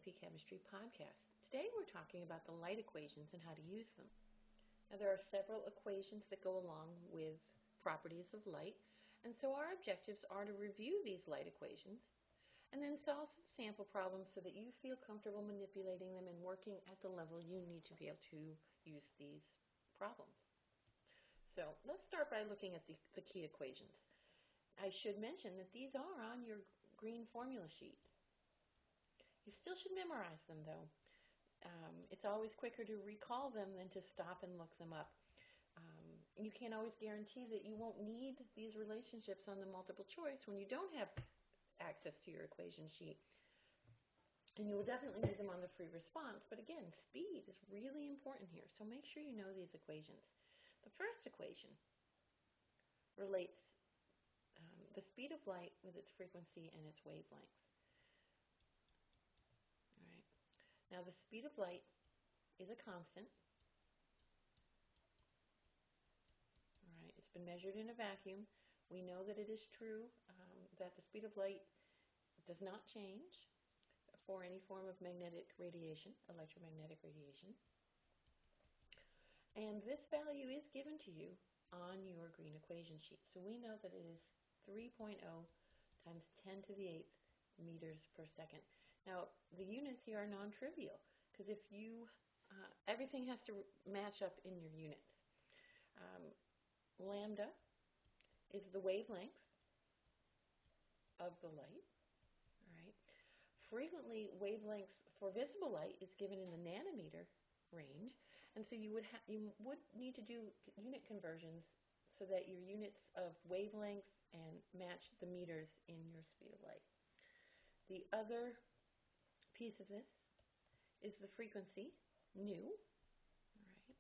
AP Chemistry podcast. Today we're talking about the light equations and how to use them. Now there are several equations that go along with properties of light, and so our objectives are to review these light equations and then solve some sample problems so that you feel comfortable manipulating them and working at the level you need to be able to use these problems. So let's start by looking at the key equations. I should mention that these are on your green formula sheet. You still should memorize them, though. It's always quicker to recall them than to stop and look them up. You can't always guarantee that you won't need these relationships on the multiple choice when you don't have access to your equation sheet. And you will definitely need them on the free response. But again, speed is really important here, so make sure you know these equations. The first equation relates the speed of light with its frequency and its wavelength. All right. Now the speed of light is a constant. All right. It's been measured in a vacuum. We know that it is true that the speed of light does not change for any form of magnetic radiation, electromagnetic radiation. And this value is given to you on your green equation sheet. So we know that it is 3.0 times 10 to the 8th meters per second. Now, the units here are non-trivial because if you, everything has to match up in your units. Lambda is the wavelength of the light. All right. Frequently, wavelengths for visible light is given in the nanometer range, and so you would need to do unit conversions so that your units of wavelengths and match the meters in your speed of light. The other piece of this is the frequency, nu. All right.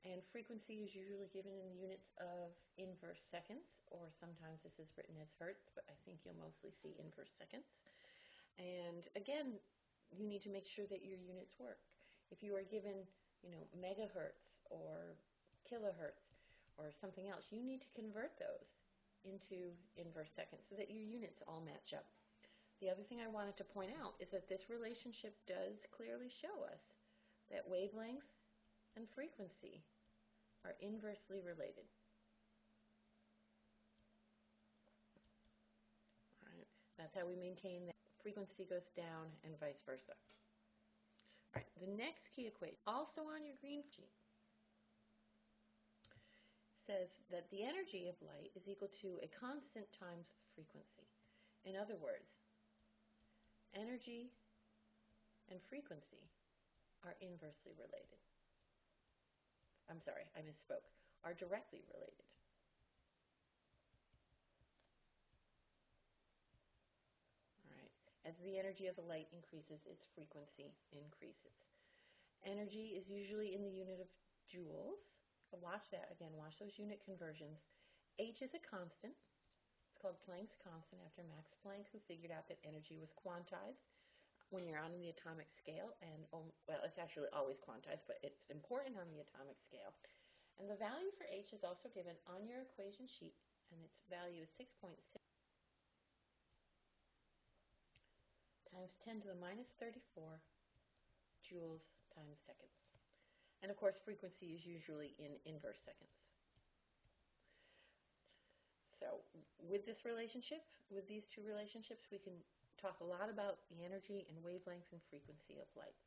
And frequency is usually given in the units of inverse seconds, or sometimes this is written as hertz, but I think you'll mostly see inverse seconds. And again, you need to make sure that your units work. If you are given, megahertz or kilohertz or something else, you need to convert those into inverse seconds so that your units all match up. The other thing I wanted to point out is that this relationship does clearly show us that wavelength and frequency are inversely related. All right. That's how we maintain that frequency goes down and vice versa. All right. The next key equation, also on your green sheet, says that the energy of light is equal to a constant times frequency. In other words, energy and frequency are inversely related. I'm sorry, I misspoke, are directly related. All right. As the energy of the light increases, its frequency increases. Energy is usually in the unit of joules. Watch that again, watch those unit conversions. H is a constant. It's called Planck's constant after Max Planck, who figured out that energy was quantized when you're on the atomic scale, and well, it's actually always quantized, but it's important on the atomic scale. And the value for H is also given on your equation sheet, and its value is 6.6 times 10 to the minus 34 joules times seconds. And of course, frequency is usually in inverse seconds. So with this relationship, with these two relationships, we can talk a lot about the energy and wavelength and frequency of light.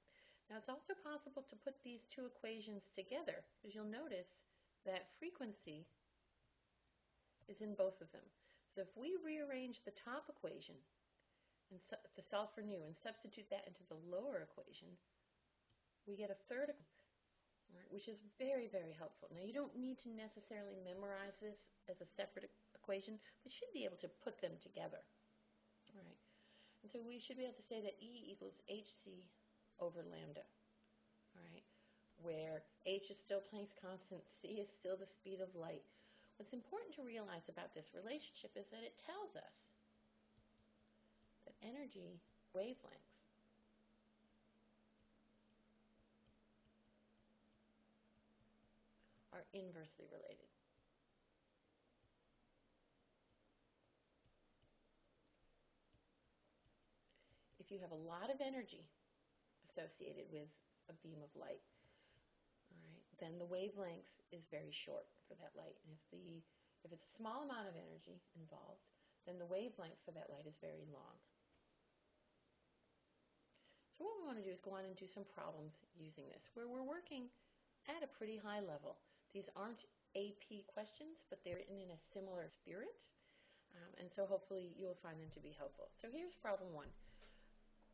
Now, it's also possible to put these two equations together, because you'll notice that frequency is in both of them. So if we rearrange the top equation and to solve for nu and substitute that into the lower equation, we get a third equation, which is very, very helpful. Now, you don't need to necessarily memorize this as a separate equation, but you should be able to put them together. All right. And so we should be able to say that E equals hc over lambda, all right, where h is still Planck's constant, c is still the speed of light. What's important to realize about this relationship is that it tells us that energy wavelengths are inversely related. you have a lot of energy associated with a beam of light, all right, then the wavelength is very short for that light. And if it's a small amount of energy involved, then the wavelength for that light is very long. So what we want to do is go on and do some problems using this, where we're working at a pretty high level. These aren't AP questions, but they're written in a similar spirit, and so hopefully you'll find them to be helpful. So here's problem 1.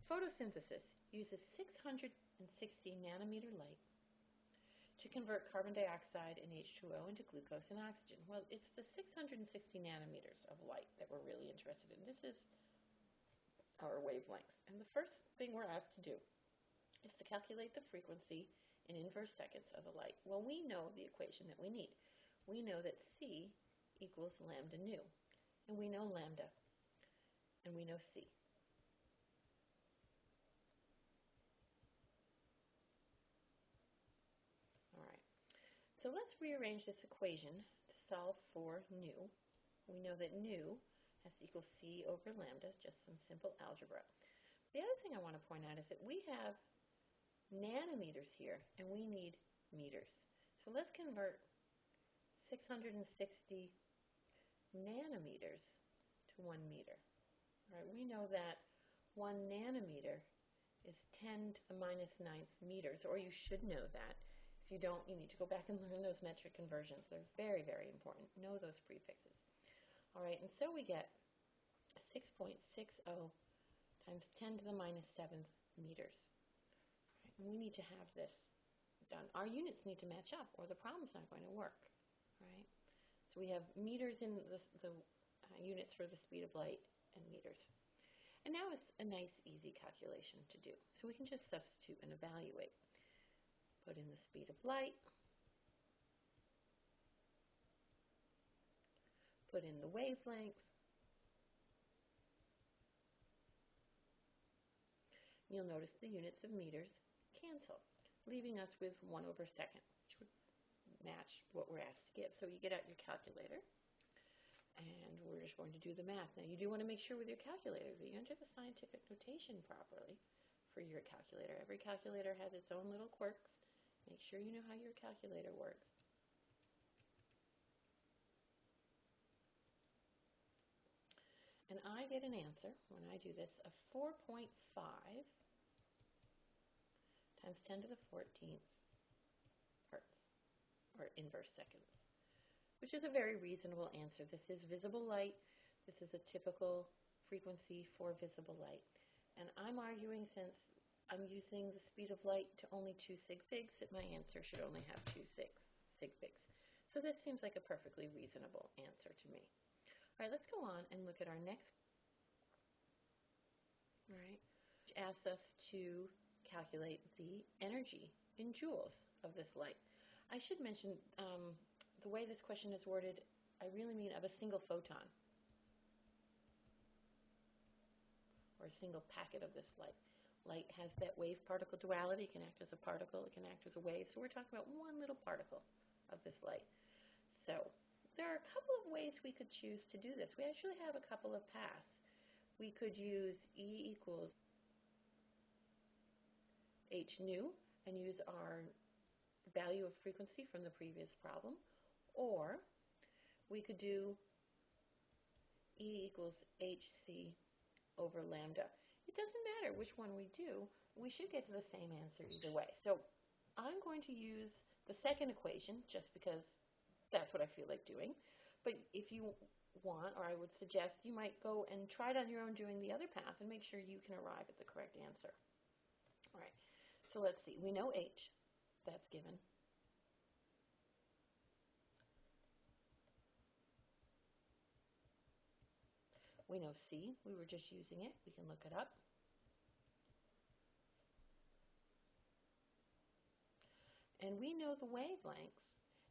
Photosynthesis uses 660 nanometer light to convert carbon dioxide and H2O into glucose and oxygen. Well, it's the 660 nanometers of light that we're really interested in. This is our wavelength. And the first thing we're asked to do is to calculate the frequency in inverse seconds of the light. Well, we know the equation that we need. We know that C equals lambda nu. And we know lambda. And we know C. All right. So let's rearrange this equation to solve for nu. We know that nu has to equal C over lambda, just some simple algebra. The other thing I want to point out is that we have nanometers here, and we need meters. So let's convert 660 nanometers to 1 meter. All right, we know that 1 nanometer is 10 to the minus 9th meters, or you should know that. If you don't, you need to go back and learn those metric conversions. They're very, very important. Know those prefixes. All right, and so we get 6.60 times 10 to the minus 7th meters. Right, and we need to have this done. Our units need to match up, or the problem's not going to work. Right? So we have meters in the units for the speed of light and meters. And now it's a nice, easy calculation to do. So we can just substitute and evaluate. Put in the speed of light. Put in the wavelength. You'll notice the units of meters cancel, leaving us with 1 over second, which would match what we're asked to give. So you get out your calculator, and we're just going to do the math. Now, you do want to make sure with your calculator that you enter the scientific notation properly for your calculator. Every calculator has its own little quirks. Make sure you know how your calculator works. And I get an answer, when I do this, of 4.5 times 10 to the 14th hertz, or inverse seconds, which is a very reasonable answer. This is visible light. This is a typical frequency for visible light. And I'm arguing, since I'm using the speed of light to only 2 sig figs, that my answer should only have 2 sig figs. So this seems like a perfectly reasonable answer to me. All right, let's go on and look at our next, all right, which asks us to calculate the energy in joules of this light. I should mention, the way this question is worded, I really mean of a single photon, or a single packet of this light. Light has that wave-particle duality. It can act as a particle. It can act as a wave. So we're talking about one little particle of this light. So there are a couple of ways we could choose to do this. We actually have a couple of paths. We could use E equals h nu and use our value of frequency from the previous problem, or we could do E equals hc over lambda. It doesn't matter which one we do. We should get to the same answer either way. So I'm going to use the second equation just because that's what I feel like doing. But if you want, or I would suggest, you might go and try it on your own doing the other path and make sure you can arrive at the correct answer. All right, so let's see. We know h. That's given. We know c. We were just using it. We can look it up. And we know the wavelengths.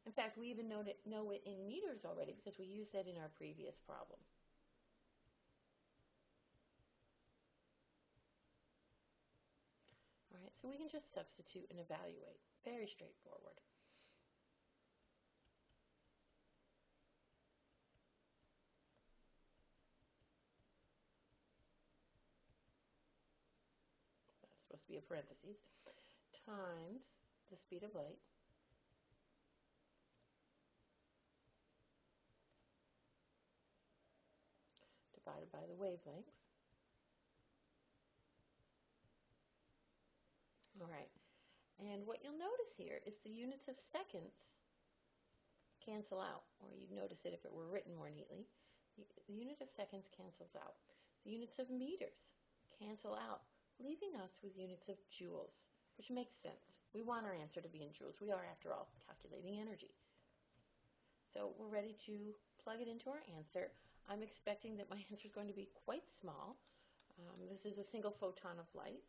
In fact, we even know it in meters already because we used that in our previous problem. All right, so we can just substitute and evaluate. Very straightforward. be a parentheses, times the speed of light divided by the wavelength. All right, and what you'll notice here is the units of seconds cancel out, or you'd notice it if it were written more neatly. The unit of seconds cancels out. The units of meters cancel out, leaving us with units of joules, which makes sense. We want our answer to be in joules. We are, after all, calculating energy. So we're ready to plug it into our answer. I'm expecting that my answer is going to be quite small. This is a single photon of light,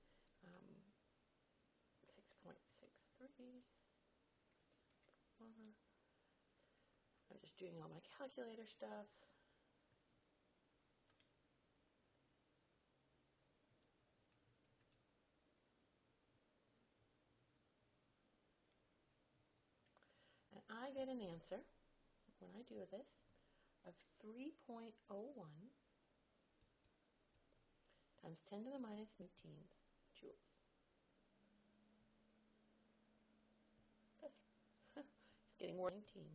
6.63. I'm just doing all my calculator stuff. And I get an answer, when I do this, of 3.01 times 10 to the minus 19 joules. It's getting more than 19.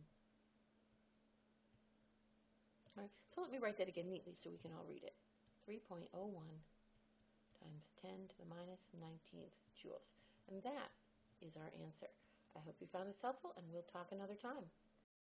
All right, so let me write that again neatly so we can all read it. 3.01 times 10 to the minus 19th joules. And that is our answer. I hope you found this helpful, and we'll talk another time.